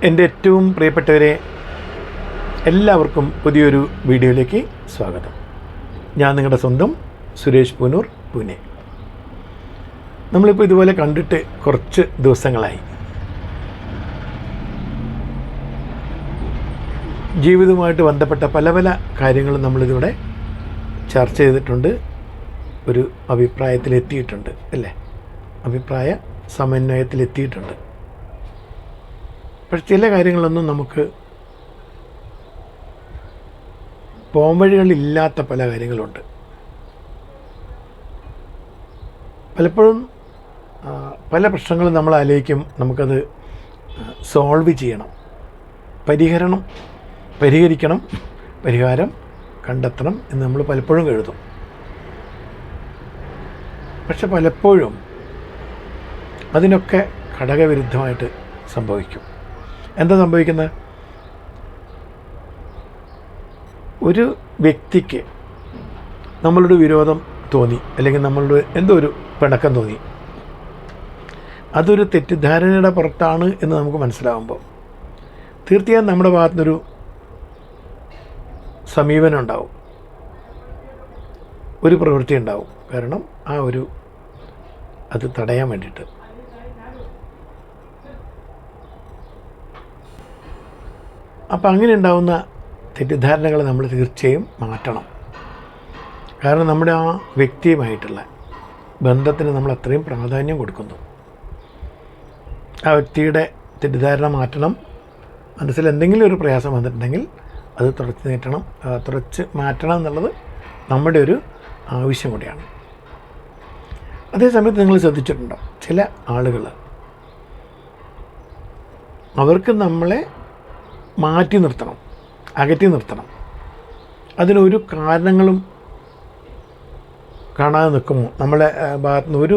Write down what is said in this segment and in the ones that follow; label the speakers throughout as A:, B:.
A: എൻ്റെ ഏറ്റവും പ്രിയപ്പെട്ടവരെ, എല്ലാവർക്കും പുതിയൊരു വീഡിയോയിലേക്ക് സ്വാഗതം. ഞാൻ നിങ്ങളുടെ സ്വന്തം സുരേഷ് പൂനൂർ, പൂനെ. നമ്മളിപ്പോൾ ഇതുപോലെ കണ്ടിട്ട് കുറച്ച് ദിവസങ്ങളായി. ജീവിതവുമായിട്ട് ബന്ധപ്പെട്ട പല പല കാര്യങ്ങളും നമ്മളിതിവിടെ ചർച്ച ചെയ്തിട്ടുണ്ട്, ഒരു അഭിപ്രായത്തിലെത്തിയിട്ടുണ്ട് അല്ലേ, അഭിപ്രായ സമന്വയത്തിലെത്തിയിട്ടുണ്ട്. പക്ഷെ ചില കാര്യങ്ങളൊന്നും നമുക്ക് പോംവഴികളില്ലാത്ത പല കാര്യങ്ങളുണ്ട്. പലപ്പോഴും പല പ്രശ്നങ്ങളും നമ്മൾ ആലോചിക്കും, നമുക്കത് സോൾവ് ചെയ്യണം, പരിഹരിക്കണം, പരിഹാരം കണ്ടെത്തണം എന്ന് നമ്മൾ പലപ്പോഴും എഴുതും. പക്ഷെ പലപ്പോഴും അതിനൊക്കെ ഘടകവിരുദ്ധമായിട്ട് സംഭവിക്കും. എന്താ സംഭവിക്കുന്നത്? ഒരു വ്യക്തിക്ക് നമ്മളോട് വിരോധം തോന്നി, അല്ലെങ്കിൽ നമ്മളോട് എന്തോ ഒരു പിണക്കം തോന്നി, അതൊരു തെറ്റിദ്ധാരണയുടെ പുറത്താണ് എന്ന് നമുക്ക് മനസ്സിലാവുമ്പോൾ തീർച്ചയായും നമ്മുടെ ഭാഗത്തുനിന്നൊരു സമീപനം ഉണ്ടാവും, ഒരു പ്രവൃത്തി ഉണ്ടാവും. കാരണം അത് തടയാൻ വേണ്ടിയിട്ട്. അപ്പോൾ അങ്ങനെ ഉണ്ടാകുന്ന തെറ്റിദ്ധാരണകൾ നമ്മൾ തീർച്ചയായും മാറ്റണം. കാരണം നമ്മുടെ ആ വ്യക്തിയുമായിട്ടുള്ള ബന്ധത്തിന് നമ്മൾ അത്രയും പ്രാധാന്യം കൊടുക്കുന്നു. ആ വ്യക്തിയുടെ തെറ്റിദ്ധാരണ മാറ്റണം. മനസ്സിൽ എന്തെങ്കിലും ഒരു പ്രയാസം വന്നിട്ടുണ്ടെങ്കിൽ അത് തുടച്ച് മാറ്റണം എന്നുള്ളത് നമ്മുടെ ഒരു ആവശ്യം കൂടിയാണ്. അതേസമയത്ത് നിങ്ങൾ ശ്രദ്ധിച്ചിട്ടുണ്ടോ, ചില ആളുകൾ അവർക്ക് നമ്മളെ മാറ്റി നിർത്തണം, അകറ്റി നിർത്തണം. അതിനൊരു കാരണങ്ങളും കാണാതെ നിൽക്കുമോ, നമ്മളെ ഭാഗത്തുനിന്ന് ഒരു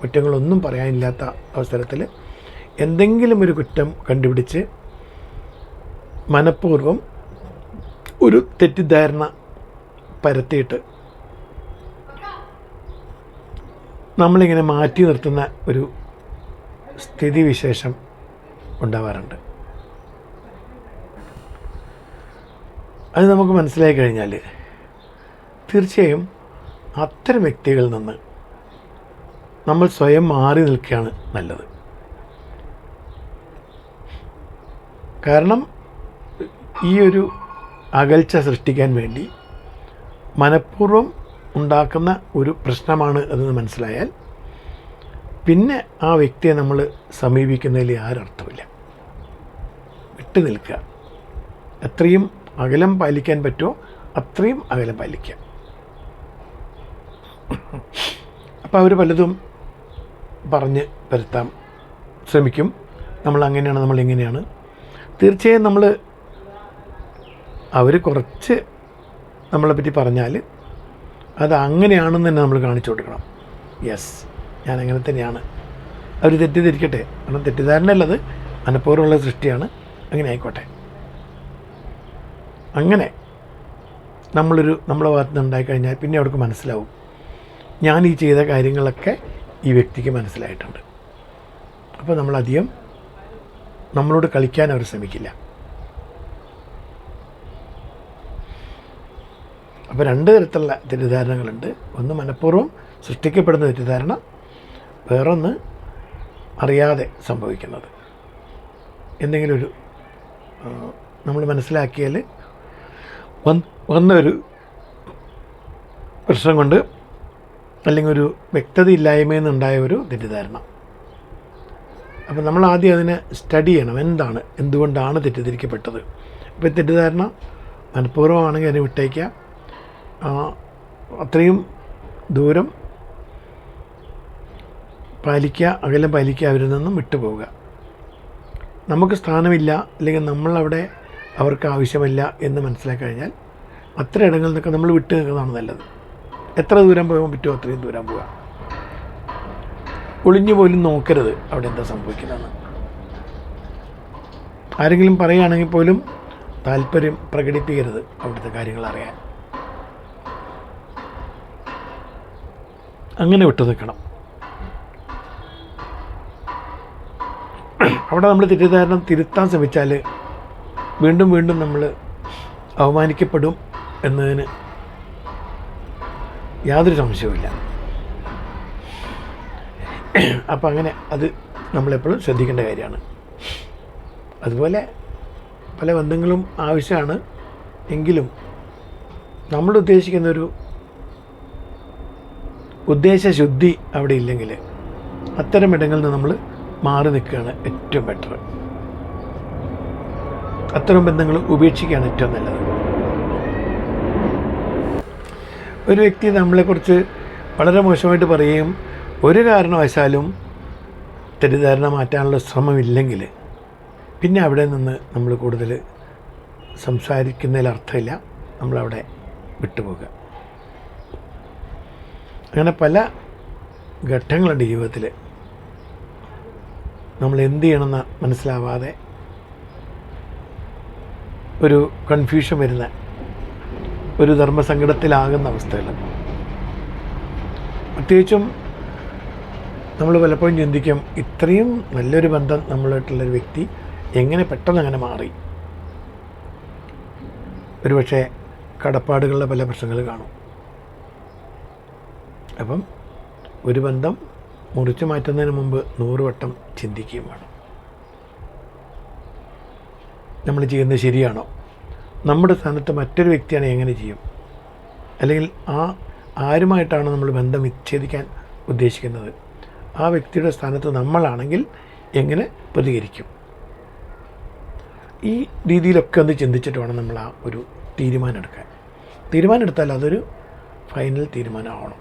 A: കുറ്റങ്ങളൊന്നും പറയാനില്ലാത്ത അവസരത്തിൽ എന്തെങ്കിലും ഒരു കുറ്റം കണ്ടുപിടിച്ച് മനഃപൂർവ്വം ഒരു തെറ്റിദ്ധാരണ പരത്തിയിട്ട് നമ്മളിങ്ങനെ മാറ്റി നിർത്തുന്ന ഒരു സ്ഥിതിവിശേഷം ഉണ്ടാവാറുണ്ട്. അത് നമുക്ക് മനസ്സിലായി കഴിഞ്ഞാൽ തീർച്ചയായും അത്തരം വ്യക്തികളിൽ നിന്ന് നമ്മൾ സ്വയം മാറി നിൽക്കുകയാണ് നല്ലത്. കാരണം ഈ ഒരു അകൽച്ച സൃഷ്ടിക്കാൻ വേണ്ടി മനഃപൂർവ്വം ഉണ്ടാക്കുന്ന ഒരു പ്രശ്നമാണ് അതെന്ന് മനസ്സിലായാൽ പിന്നെ ആ വ്യക്തിയെ നമ്മൾ സമീപിക്കുന്നതിൽ ആരർത്ഥമില്ല. വിട്ടു നിൽക്കുക, എത്രയും അകലം പാലിക്കാൻ പറ്റുമോ അത്രയും അകലം പാലിക്കുക. അപ്പോൾ അവർ പലതും പറഞ്ഞ് പരത്താൻ ശ്രമിക്കും. നമ്മളങ്ങനെയാണ്, നമ്മളിങ്ങനെയാണ്. തീർച്ചയായും അവർ കുറച്ച് നമ്മളെപ്പറ്റി പറഞ്ഞാൽ അത് അങ്ങനെയാണെന്ന് തന്നെ നമ്മൾ കാണിച്ചു കൊടുക്കണം. യെസ്, ഞാൻ അങ്ങനെ തന്നെയാണ്. അവർ തെറ്റിദ്ധരിക്കട്ടെ, കാരണം തെറ്റിദ്ധാരണയല്ലത്, മനഃപൂർവ്വമുള്ള സൃഷ്ടിയാണ്. അങ്ങനെ ആയിക്കോട്ടെ. അങ്ങനെ നമ്മളെ ഭാഗത്ത് നിന്ന് ഉണ്ടായിക്കഴിഞ്ഞാൽ പിന്നെ അവർക്ക് മനസ്സിലാവും, ഞാൻ ഈ ചെയ്ത കാര്യങ്ങളൊക്കെ ഈ വ്യക്തിക്ക് മനസ്സിലായിട്ടുണ്ട്. അപ്പോൾ നമ്മളധികം നമ്മളോട് കളിക്കാൻ അവർ ശ്രമിക്കില്ല. അപ്പോൾ രണ്ട് തരത്തിലുള്ള തെറ്റിദ്ധാരണകളുണ്ട്. ഒന്ന് മനഃപൂർവ്വം സൃഷ്ടിക്കപ്പെടുന്ന തെറ്റിദ്ധാരണ, വേറൊന്ന് അറിയാതെ സംഭവിക്കുന്നത്. എന്തെങ്കിലും നമ്മൾ മനസ്സിലാക്കിയാൽ വന്നൊരു പ്രശ്നം കൊണ്ട്, അല്ലെങ്കിൽ ഒരു വ്യക്തതയില്ലായ്മയിൽ നിന്നുണ്ടായ ഒരു തെറ്റിദ്ധാരണ. അപ്പോൾ നമ്മൾ ആദ്യം അതിനെ സ്റ്റഡി ചെയ്യണം. എന്തുകൊണ്ടാണ് തെറ്റിദ്ധരിക്കപ്പെട്ടത്? ഇപ്പോൾ തെറ്റിദ്ധാരണ മനഃപൂർവ്വമാണെങ്കിൽ അതിനെ വിട്ടേക്കുക, അത്രയും ദൂരം പാലിക്കുക, അകലം പാലിക്കുക, അവരിൽ നിന്നും വിട്ടുപോവുക. നമുക്ക് സ്ഥാനമില്ല, അല്ലെങ്കിൽ നമ്മളവിടെ അവർക്ക് ആവശ്യമില്ല എന്ന് മനസ്സിലാക്കി കഴിഞ്ഞാൽ അത്ര ഇടങ്ങളിൽ നിന്നൊക്കെ നമ്മൾ വിട്ടു നിൽക്കുന്നതാണ് നല്ലത്. എത്ര ദൂരം പോകാൻ പറ്റുമോ അത്രയും ദൂരം പോവുക. ഒളിഞ്ഞു പോലും നോക്കരുത് അവിടെ എന്താ സംഭവിക്കുന്നതെന്ന്. ആരെങ്കിലും പറയുകയാണെങ്കിൽ പോലും താല്പര്യം പ്രകടിപ്പിക്കരുത് അവിടുത്തെ കാര്യങ്ങൾ അറിയാൻ. അങ്ങനെ വിട്ടു നിൽക്കണം. അവിടെ നമ്മൾ തെറ്റിദ്ധാരണ തിരുത്താൻ ശ്രമിച്ചാൽ വീണ്ടും വീണ്ടും നമ്മൾ അവമാനിക്കപ്പെടും എന്നതിന് യാതൊരു സംശയവുമില്ല. അപ്പം അങ്ങനെ അത് നമ്മളെപ്പോഴും ശ്രദ്ധിക്കേണ്ട കാര്യമാണ്. അതുപോലെ പല ബന്ധങ്ങളും ആവശ്യമാണ്. എങ്കിലും നമ്മൾ ഉദ്ദേശിക്കുന്നൊരു ഉദ്ദേശശുദ്ധി അവിടെ ഇല്ലെങ്കിൽ അത്തരം ഇടങ്ങളിൽ നിന്ന് നമ്മൾ മാറി നിൽക്കുകയാണ് ഏറ്റവും ബെറ്റർ. അത്തരം ബന്ധങ്ങൾ ഉപേക്ഷിക്കുകയാണ് ഏറ്റവും നല്ലത്. ഒരു വ്യക്തി നമ്മളെക്കുറിച്ച് വളരെ മോശമായിട്ട് പറയുകയും ഒരു കാരണവശാലും തെറ്റിദ്ധാരണ മാറ്റാനുള്ള ശ്രമമില്ലെങ്കിൽ പിന്നെ അവിടെ നിന്ന് നമ്മൾ കൂടുതൽ സംസാരിക്കുന്നതിൽ അർത്ഥമില്ല. നമ്മളവിടെ വിട്ടുപോകുക. അങ്ങനെ പല ഘട്ടങ്ങളുണ്ട് ജീവിതത്തിൽ. നമ്മൾ എന്ത് ചെയ്യണമെന്ന് മനസ്സിലാവാതെ ഒരു കൺഫ്യൂഷൻ വരുന്ന, ഒരു ധർമ്മസങ്കടത്തിലാകുന്ന അവസ്ഥകൾ. പ്രത്യേകിച്ചും നമ്മൾ പലപ്പോഴും ചിന്തിക്കും, ഇത്രയും നല്ലൊരു ബന്ധം നമ്മളായിട്ടുള്ളൊരു വ്യക്തി എങ്ങനെ പെട്ടെന്ന് അങ്ങനെ മാറി. ഒരുപക്ഷെ കടപ്പാടുകളുടെ പല പ്രശ്നങ്ങൾ കാണും. അപ്പം ഒരു ബന്ധം മുറിച്ചു മാറ്റുന്നതിന് മുമ്പ് 100 വട്ടം ചിന്തിക്കുകയും വേണം. നമ്മൾ ചെയ്യുന്നത് ശരിയാണോ? നമ്മുടെ സ്ഥാനത്ത് മറ്റൊരു വ്യക്തിയാണെങ്കിൽ എങ്ങനെ ചെയ്യും? അല്ലെങ്കിൽ ആരുമായിട്ടാണ് നമ്മൾ ബന്ധം വിച്ഛേദിക്കാൻ ഉദ്ദേശിക്കുന്നത്? ആ വ്യക്തിയുടെ സ്ഥാനത്ത് നമ്മളാണെങ്കിൽ എങ്ങനെ പ്രതികരിക്കും? ഈ രീതിയിലൊക്കെ ഒന്ന് ചിന്തിച്ചിട്ട് വേണം നമ്മൾ ആ ഒരു തീരുമാനം എടുക്കാൻ. തീരുമാനം എടുത്താൽ അതൊരു ഫൈനൽ തീരുമാനമാവണം.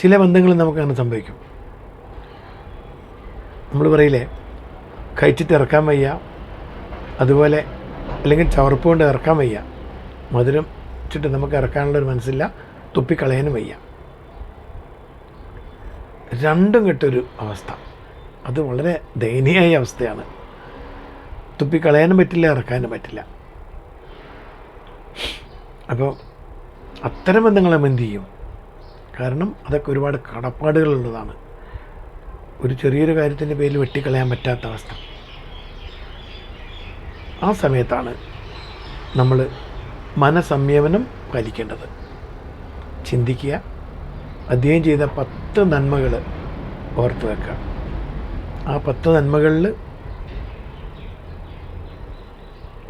A: ചില ബന്ധങ്ങളിൽ നമുക്കങ്ങനെ സംഭവിക്കും. നമ്മൾ പറയില്ലേ, കഴിച്ചിട്ട് ഇറക്കാൻ വയ്യ, അതുപോലെ അല്ലെങ്കിൽ ചവർപ്പ് കൊണ്ട് ഇറക്കാൻ വയ്യ, മധുരം വെച്ചിട്ട് നമുക്ക് ഇറക്കാനുള്ളൊരു മനസ്സില്ല, തുപ്പിക്കളയാനും വയ്യ. രണ്ടും കെട്ടൊരു അവസ്ഥ. അത് വളരെ ദയനീയമായ അവസ്ഥയാണ്. തുപ്പിക്കളയാനും പറ്റില്ല, ഇറക്കാനും പറ്റില്ല. അപ്പോൾ അത്തരം ബന്ധങ്ങൾ നമ്മൾ എന്ത് ചെയ്യും? കാരണം അതൊക്കെ ഒരുപാട് കടപ്പാടുകളുള്ളതാണ്. ഒരു ചെറിയൊരു കാര്യത്തിൻ്റെ പേരിൽ വെട്ടിക്കളയാൻ പറ്റാത്ത അവസ്ഥ. ആ സമയത്താണ് നമ്മൾ മനസംയമനം പാലിക്കേണ്ടത്. ചിന്തിക്കുക, അദ്ദേഹം ചെയ്ത 10 നന്മകൾ ഓർത്ത് വെക്കുക. ആ 10 നന്മകളിൽ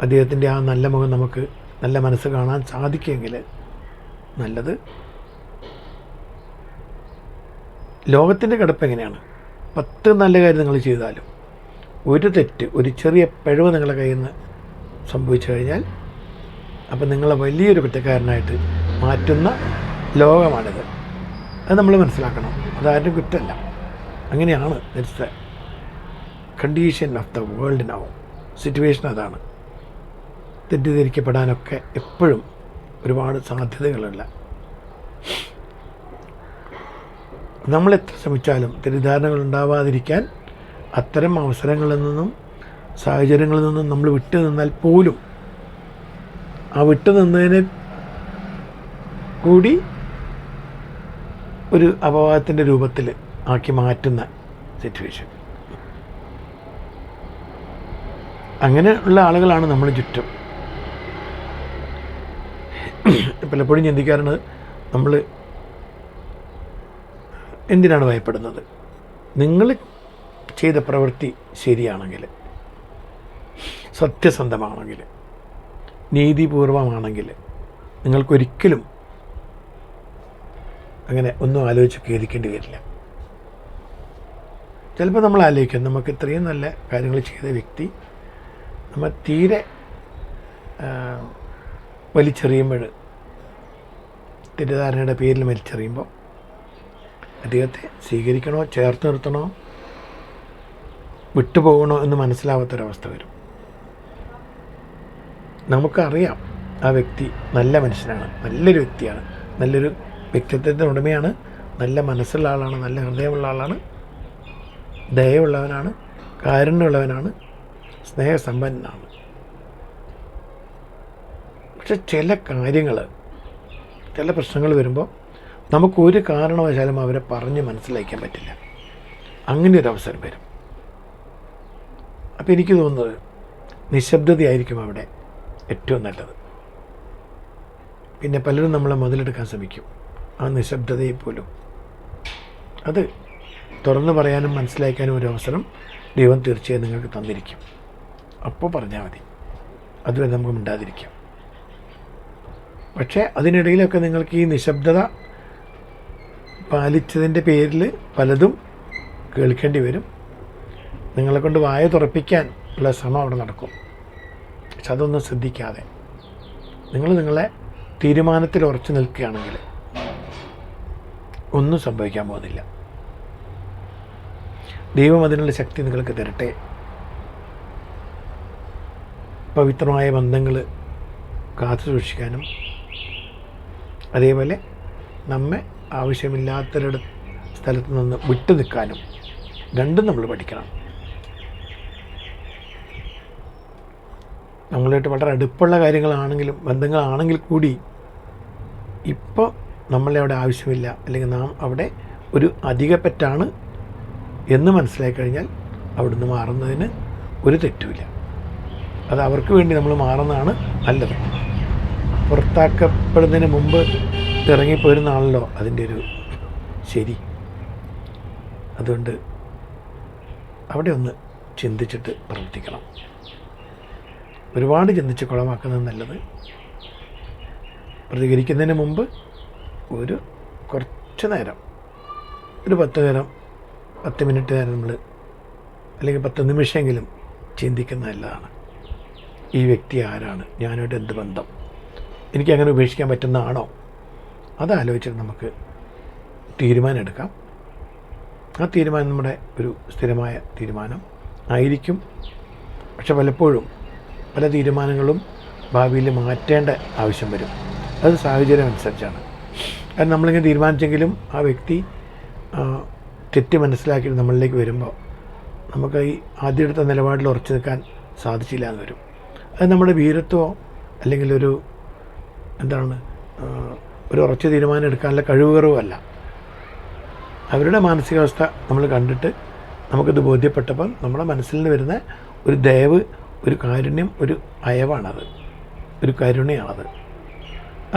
A: അദ്ദേഹത്തിൻ്റെ ആ നല്ല മുഖം നമുക്ക്, നല്ല മനസ്സ് കാണാൻ സാധിക്കുമെങ്കിൽ നല്ലത്. ലോകത്തിൻ്റെ കിടപ്പ് എങ്ങനെയാണ്? 10 നല്ല കാര്യം നിങ്ങൾ ചെയ്താലും ഒരു തെറ്റ്, ഒരു ചെറിയ പിഴവ് നിങ്ങളുടെ കയ്യിൽ നിന്ന് സംഭവിച്ചു കഴിഞ്ഞാൽ അപ്പം നിങ്ങളെ വലിയൊരു കുറ്റക്കാരനായിട്ട് മാറ്റുന്ന ലോകമാണിത്. അത് നമ്മൾ മനസ്സിലാക്കണം. അതാരും കുറ്റമല്ല, അങ്ങനെയാണ്. That's the condition of the world now. Situation അതാണ്. തെറ്റിദ്ധരിക്കപ്പെടാനൊക്കെ എപ്പോഴും ഒരുപാട് സാധ്യതകളുള്ള. നമ്മളെത്ര ശ്രമിച്ചാലും തെറ്റിദ്ധാരണകൾ ഉണ്ടാവാതിരിക്കാൻ അത്തരം അവസരങ്ങളിൽ നിന്നും സാഹചര്യങ്ങളിൽ നിന്നും നമ്മൾ വിട്ടു നിന്നാൽ പോലും ആ വിട്ടു നിന്നതിനെ കൂടി ഒരു അപവാദത്തിൻ്റെ രൂപത്തിൽ ആക്കി മാറ്റുന്ന സിറ്റുവേഷൻ. അങ്ങനെയുള്ള ആളുകളാണ് നമ്മൾ ചുറ്റും. പലപ്പോഴും ചിന്തിക്കാറുണ്ട്, നമ്മൾ എന്തിനാണ് ഭയപ്പെടുന്നത്? നിങ്ങൾ ചെയ്ത പ്രവൃത്തി ശരിയാണെങ്കിൽ, സത്യസന്ധമാണെങ്കിൽ, നീതിപൂർവമാണെങ്കിൽ നിങ്ങൾക്കൊരിക്കലും അങ്ങനെ ഒന്നും ആലോചിച്ച് ഖേദിക്കേണ്ടി വരില്ല. ചിലപ്പോൾ നമ്മൾ ആലോചിക്കും, നമുക്ക് ഇത്രയും നല്ല കാര്യങ്ങൾ ചെയ്ത വ്യക്തി നമ്മൾ തീരെ വലിച്ചെറിയുമ്പോൾ, തെറ്റിദ്ധാരണയുടെ പേരിൽ വലിച്ചെറിയുമ്പോൾ അദ്ദേഹത്തെ സ്വീകരിക്കണോ, ചേർത്ത് നിർത്തണോ, വിട്ടുപോകണോ എന്ന് മനസ്സിലാവാത്തൊരവസ്ഥ വരും. നമുക്കറിയാം ആ വ്യക്തി നല്ല മനുഷ്യനാണ്, നല്ലൊരു വ്യക്തിയാണ്, നല്ലൊരു വ്യക്തിത്വത്തിൻ്റെ ഉടമയാണ്, നല്ല മനസ്സുള്ള ആളാണ്, നല്ല ഹൃദയമുള്ള ആളാണ്, ദയവുള്ളവനാണ്, കാരുണ്യമുള്ളവനാണ്, സ്നേഹസമ്പന്നനാണ്. പക്ഷെ ചില കാര്യങ്ങൾ, ചില പ്രശ്നങ്ങൾ വരുമ്പോൾ നമുക്കൊരു കാരണവശാലും അവരെ പറഞ്ഞ് മനസ്സിലാക്കാൻ പറ്റില്ല. അങ്ങനെ ഒരു അവസരം വരും. അപ്പോൾ എനിക്ക് തോന്നുന്നത് നിശബ്ദതയായിരിക്കും അവിടെ ഏറ്റവും നല്ലത്. പിന്നെ പലരും നമ്മളെ മുതലെടുക്കാൻ ശ്രമിക്കും ആ നിശബ്ദതയെ പോലും. അത് തുറന്നു പറയാനും മനസ്സിലാക്കാനും ഒരു അവസരം ദൈവം തീർച്ചയായും നിങ്ങൾക്ക് തന്നിരിക്കും. അപ്പോൾ പറഞ്ഞാൽ മതി, അതുവരെ നമുക്ക് മിണ്ടാതിരിക്കാം. പക്ഷേ അതിനിടയിലൊക്കെ നിങ്ങൾക്ക് ഈ നിശബ്ദത പാലിച്ചതിൻ്റെ പേരിൽ പലതും കേൾക്കേണ്ടി വരും. നിങ്ങളെക്കൊണ്ട് വായ തുറപ്പിക്കാൻ ഉള്ള ശ്രമം അവിടെ നടക്കും. പക്ഷെ അതൊന്നും ശ്രദ്ധിക്കാതെ നിങ്ങൾ നിങ്ങളെ തീരുമാനത്തിൽ ഉറച്ചു നിൽക്കുകയാണെങ്കിൽ ഒന്നും സംഭവിക്കാൻ പോകുന്നില്ല. ദൈവം അതിനുള്ള ശക്തി നിങ്ങൾക്ക് തരട്ടെ. പവിത്രമായ ബന്ധങ്ങൾ കാത്തു സൂക്ഷിക്കാനും അതേപോലെ നമ്മെ ആവശ്യമില്ലാത്തൊരു സ്ഥലത്ത് നിന്ന് വിട്ടു നിൽക്കാനും രണ്ടും നമ്മൾ പഠിക്കണം. നമ്മളായിട്ട് വളരെ അടുപ്പുള്ള കാര്യങ്ങളാണെങ്കിലും ബന്ധങ്ങളാണെങ്കിൽ കൂടി ഇപ്പോൾ നമ്മളെ അവിടെ ആവശ്യമില്ല, അല്ലെങ്കിൽ നാം അവിടെ ഒരു അധികപ്പറ്റാണ് എന്ന് മനസ്സിലാക്കി കഴിഞ്ഞാൽ അവിടുന്ന് മാറുന്നതിന് ഒരു തെറ്റുമില്ല. അത് അവർക്ക് വേണ്ടി നമ്മൾ മാറുന്നതാണ് നല്ലത്. പുറത്താക്കപ്പെടുന്നതിന് മുമ്പ് ഇറങ്ങിപ്പോയിരുന്നാണല്ലോ അതിൻ്റെ ഒരു ശരി. അതുകൊണ്ട് അവിടെ ഒന്ന് ചിന്തിച്ചിട്ട് പ്രവർത്തിക്കണം. ഒരുപാട് ചിന്തിച്ച് കുളമാക്കുന്നത് നല്ലത്. പ്രതികരിക്കുന്നതിന് മുമ്പ് ഒരു കുറച്ച് നേരം, ഒരു 10 മിനിറ്റ് നേരം നമ്മൾ, അല്ലെങ്കിൽ 10 നിമിഷമെങ്കിലും ചിന്തിക്കുന്നത് നല്ലതാണ്. ഈ വ്യക്തി ആരാണ്, ഞാനായിട്ട് എന്ത് ബന്ധം, എനിക്കങ്ങനെ ഉപേക്ഷിക്കാൻ പറ്റുന്നതാണോ, അതാലോചിച്ചിട്ട് നമുക്ക് തീരുമാനം എടുക്കാം. ആ തീരുമാനം നമ്മുടെ ഒരു സ്ഥിരമായ തീരുമാനം ആയിരിക്കും. പക്ഷെ പലപ്പോഴും പല തീരുമാനങ്ങളും ഭാവിയിൽ മാറ്റേണ്ട ആവശ്യം വരും. അത് സാഹചര്യം അനുസരിച്ചാണ്. കാരണം നമ്മളിങ്ങനെ തീരുമാനിച്ചെങ്കിലും ആ വ്യക്തി തെറ്റ് മനസ്സിലാക്കിയിട്ട് നമ്മളിലേക്ക് വരുമ്പോൾ നമുക്ക് ഈ ആദ്യം എടുത്ത നിലപാടിൽ ഉറച്ചു നിൽക്കാൻ സാധിച്ചില്ല എന്ന് വരും. അത് നമ്മുടെ വീരത്വമോ അല്ലെങ്കിൽ ഒരു ഉറച്ച തീരുമാനം എടുക്കാനുള്ള കഴിവുകറവും അല്ല. അവരുടെ മാനസികാവസ്ഥ നമ്മൾ കണ്ടിട്ട് നമുക്കത് ബോധ്യപ്പെട്ടപ്പോൾ നമ്മുടെ മനസ്സിൽ നിന്ന് വരുന്ന ഒരു ദയവ്, ഒരു കാരുണ്യം, ഒരു അയവാണത്, ഒരു കരുണയാണത്.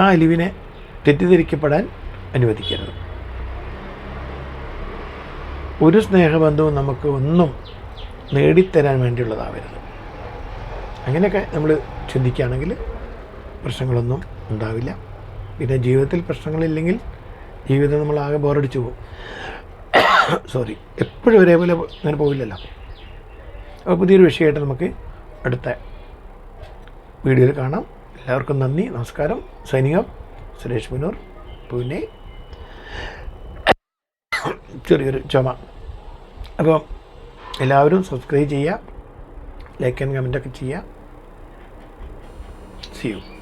A: ആ അലിവിനെ തെറ്റിദ്ധരിക്കപ്പെടാൻ അനുവദിക്കരുത്. ഒരു സ്നേഹബന്ധവും നമുക്ക് ഒന്നും നേടിത്തരാൻ വേണ്ടിയുള്ളതാവരുത്. അങ്ങനെയൊക്കെ നമ്മൾ ചിന്തിക്കുകയാണെങ്കിൽ പ്രശ്നങ്ങളൊന്നും ഉണ്ടാവില്ല. പിന്നെ ജീവിതത്തിൽ പ്രശ്നങ്ങളില്ലെങ്കിൽ ജീവിതം നമ്മളാകെ ബോറടിച്ചു പോകും. എപ്പോഴും ഒരേപോലെ അങ്ങനെ പോവില്ലല്ലോ. അപ്പോൾ പുതിയൊരു വിഷയമായിട്ട് നമുക്ക് അടുത്ത വീഡിയോയിൽ കാണാം. എല്ലാവർക്കും നന്ദി, നമസ്കാരം. Signing off, Suresh Poonoor, Pune. ചെറിയൊരു ചുമ. അപ്പോൾ എല്ലാവരും സബ്സ്ക്രൈബ് ചെയ്യുക, ലൈക്ക് ആൻഡ് കമൻറ്റൊക്കെ ചെയ്യുക. See you.